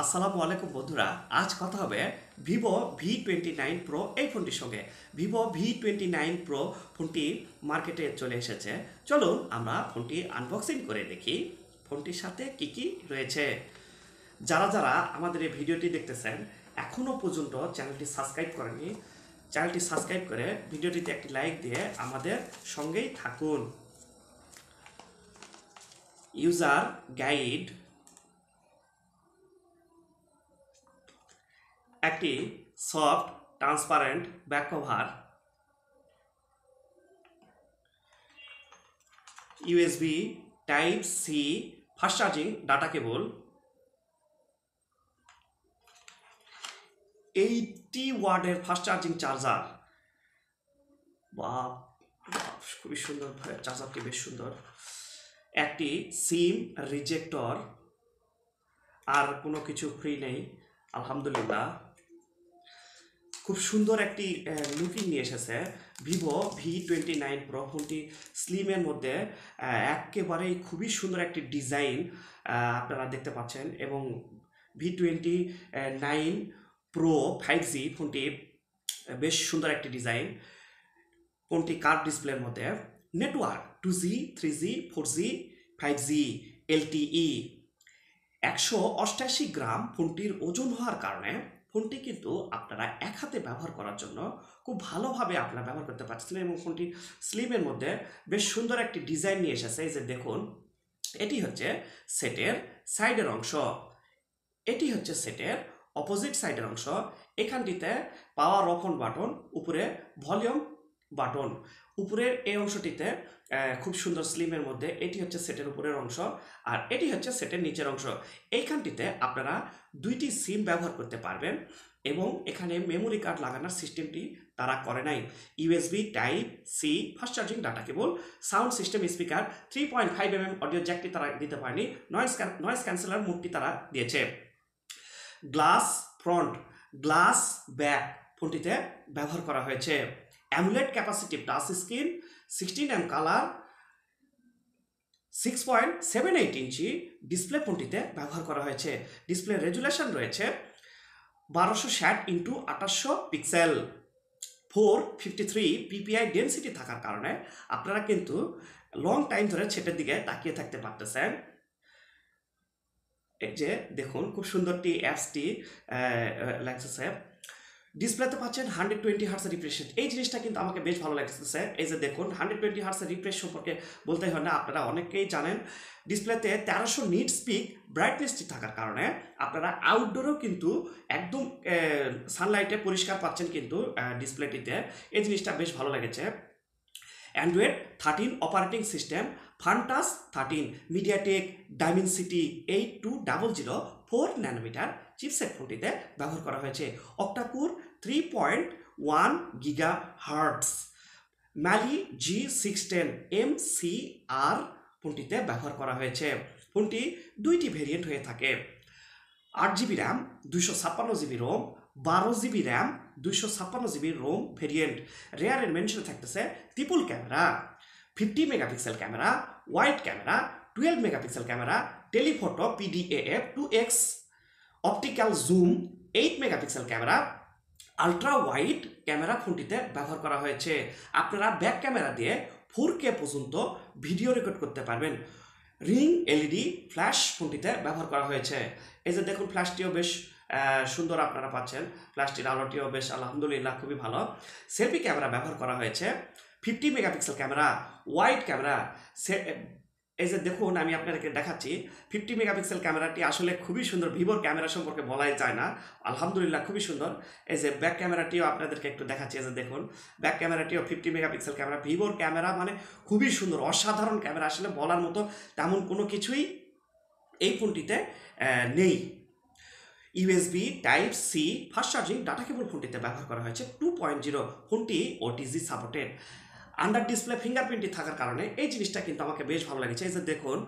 আসসালামু আলাইকুম বন্ধুরা, আজ কথা হবে ভিভো V29 প্রো এই ফোনটির সঙ্গে। ভিভো V29 প্রো ফোনটি মার্কেটে চলে এসেছে। চলুন আমরা ফোনটি আনবক্সিং করে দেখি ফোনটির সাথে কি কি রয়েছে। যারা যারা আমাদের এই ভিডিওটি দেখতেছেন এখনও পর্যন্ত চ্যানেলটি সাবস্ক্রাইব করেনি, চ্যানেলটি সাবস্ক্রাইব করে ভিডিওটিতে একটি লাইক দিয়ে আমাদের সঙ্গেই থাকুন। ইউজার গাইড, একটি soft transparent back cover, USB type C fast charging data cable, 80 ওয়াটের ফাস্ট চার্জিং চার্জার। বা খুবই সুন্দর, চার্জারটি বেশ সুন্দর। একটি সিম রিজেক্টর, আর কোনো কিছু ফ্রি নেই আলহামদুলিল্লাহ। খুব সুন্দর একটি লুকিং নিয়ে এসেছে ভিভো V29 প্রো ফোনটি। স্লিমের মধ্যে একেবারেই খুবই সুন্দর একটি ডিজাইন আপনারা দেখতে পাচ্ছেন, এবং V29 প্রো 5G ফোনটি বেশ সুন্দর একটি ডিজাইন। ফোনটি কার্ভ ডিসপ্লের মধ্যে, network 2G 3G 4G 5G LTE, 188 গ্রাম ফোনটির ওজন হওয়ার কারণে ফোনটি কিন্তু আপনারা এক হাতে ব্যবহার করার জন্য খুব ভালোভাবে আপনারা ব্যবহার করতে পারছেন। এবং ফোনটি স্লিমের মধ্যে বেশ সুন্দর একটি ডিজাইন নিয়ে এসেছে। এই যে দেখুন, এটি হচ্ছে সেটের সাইডের অংশ, এটি হচ্ছে সেটের অপোজিট সাইডের অংশ। এখানটিতে পাওয়ার অফ অন বাটন, উপরে ভলিউম বাটন। উপরের এই অংশটিতে খুব সুন্দর স্লিমের মধ্যে, এটি হচ্ছে সেটের উপরের অংশ, আর এটি হচ্ছে সেটের নিচের অংশ। এইখানটিতে আপনারা দুইটি সিম ব্যবহার করতে পারবেন, এবং এখানে মেমোরি কার্ড লাগানোর সিস্টেমটি তারা করে নাই। USB type C fast charging data cable, sound system speaker, 3.5mm audio জ্যাকটি তারা দিতে পারেনি, নয়েজ ক্যান্সেলার মুডটি তারা দিয়েছে। গ্লাস ফ্রন্ট, গ্লাস ব্যাক ফোনটিতে ব্যবহার করা হয়েছে। Amulet capacitive touch screen, 16mm colour, 6.78 inch display ফোনটিতে ব্যবহার করা হয়েছে। ডিসপ্লে রেজুলেশন রয়েছে 1260x2800 পিক্সেল। 453 PPI ডেনসিটি থাকার কারণে আপনারা কিন্তু লং টাইম ধরে সেটের দিকে তাকিয়ে থাকতে পারতেছেন। এই যে দেখুন, খুব সুন্দরটি অ্যাপসটি লাগতেছে। ডিসপ্লেতে পাচ্ছেন 120 হার্টজ রিফ্রেশ। এই জিনিসটা কিন্তু আমাকে বেশ ভালো লাগতেছে। এই যে দেখুন, 120 হার্টজ রিফ্রেশ সম্পর্কে বলতে হয় না, আপনারা অনেকেই জানেন। ডিসপ্লেতে 1300 নিট পিক ব্রাইটনেসটি থাকার কারণে আপনারা আউটডোরেও কিন্তু একদম সানলাইটে পরিষ্কার পাচ্ছেন কিন্তু ডিসপ্লেটিতে। এই জিনিসটা বেশ ভালো লেগেছে। Android 13 operating system, Funtouch 13, MediaTek Dimensity 8200 4nm chipset ফোনটিতে ব্যবহার করা হয়েছে। অক্টাকোর 3.1 GHz, ম্যালি G610 MCR ফোনটিতে ব্যবহার করা হয়েছে। ফোনটি দুইটি ভেরিয়েন্ট হয়ে থাকে, 8GB RAM 256GB ROM, 12GB RAM 256GB ROM variant. রেয়ারের মেনশনে থাকতেছে triple camera, 50 megapixel camera, wide camera, 12 megapixel camera, telephoto PDAF 2x, optical zoom 8 megapixel camera, ultra wide camera ফোনটিতে ব্যবহার করা হয়েছে। আপনারা ব্যাক ক্যামেরা দিয়ে 4K পর্যন্ত ভিডিও রেকর্ড করতে পারবেন। রিং LED ফ্ল্যাশ ফোনটিতে ব্যবহার করা হয়েছে। এই যে দেখুন, ফ্ল্যাশটিও বেশ সুন্দর আপনারা পাচ্ছেন, ফ্ল্যাশটির আলোটিও বেশ আলহামদুলিল্লাহ খুবই ভালো। সেলফি ক্যামেরা ব্যবহার করা হয়েছে, 50 মেগাপিক্সেল ক্যামেরা, ওয়াইড ক্যামেরা। এই যে দেখুন, আমি আপনাদেরকে দেখাচ্ছি 50 মেগাপিক্সেল ক্যামেরাটি আসলে খুবই সুন্দর। ভিভোর ক্যামেরা সম্পর্কে বলাই যায় না, আলহামদুলিল্লাহ খুবই সুন্দর। এই যে ব্যাক ক্যামেরাটিও আপনাদেরকে একটু দেখাচ্ছি। এই যে দেখুন, ব্যাক ক্যামেরাটিও 50 মেগাপিক্সেল ক্যামেরা। ভিভোর ক্যামেরা মানে খুবই সুন্দর, অসাধারণ ক্যামেরা, আসলে বলার মতো তেমন কোনো কিছুই এই ফোনটিতে নেই। USB type C fast charging data cable ফোনটিতে ব্যবহার করা হয়েছে 2.0। ফোনটি OTG সাপোর্টেড। আন্ডার ডিসপ্লে ফিঙ্গারপ্রিন্টটি থাকার কারণে এই জিনিসটা কিন্তু আমাকে বেশ ভালো লেগেছে। এই যে দেখুন,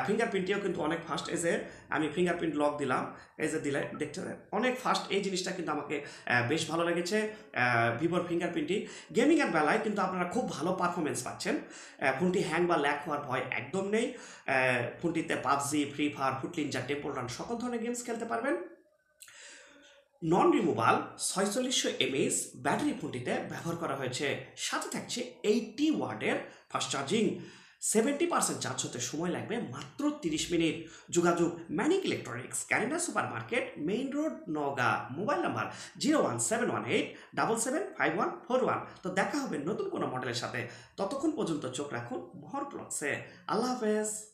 ফিঙ্গারপ্রিন্টটিও কিন্তু অনেক ফাস্ট। এই যে আমি ফিঙ্গারপ্রিন্ট লক দিলাম, এই যে দিলে দেখতে অনেক ফাস্ট। এই জিনিসটা কিন্তু আমাকে বেশ ভালো লেগেছে ভিভোর ফিঙ্গারপ্রিন্টটি। গেমিংয়ের বেলায় কিন্তু আপনারা খুব ভালো পারফরমেন্স পাচ্ছেন। ফোনটি হ্যাং বা ল্যাগ হওয়ার ভয় একদম নেই। ফোনটিতে PUBG, free fire, foot Ninja, temple run সকল ধরনের গেমস খেলতে পারবেন। নন রিমুভাল 4600 এমএএইচ ব্যাটারি ফোনটিতে ব্যবহার করা হয়েছে। সাথে থাকছে 80 ওয়াটের ফাস্ট চার্জিং। 70% চার্জ হতে সময় লাগবে মাত্র 30 মিনিট। যোগাযোগ manic electronics, corona super market, main road, Naogaon. Mobile number 01718775141। তো দেখা হবে নতুন কোনো মডেলের সাথে। ততক্ষণ পর্যন্ত চোখ রাখুন মহর ব্লগসে। আল্লাহ হাফেজ।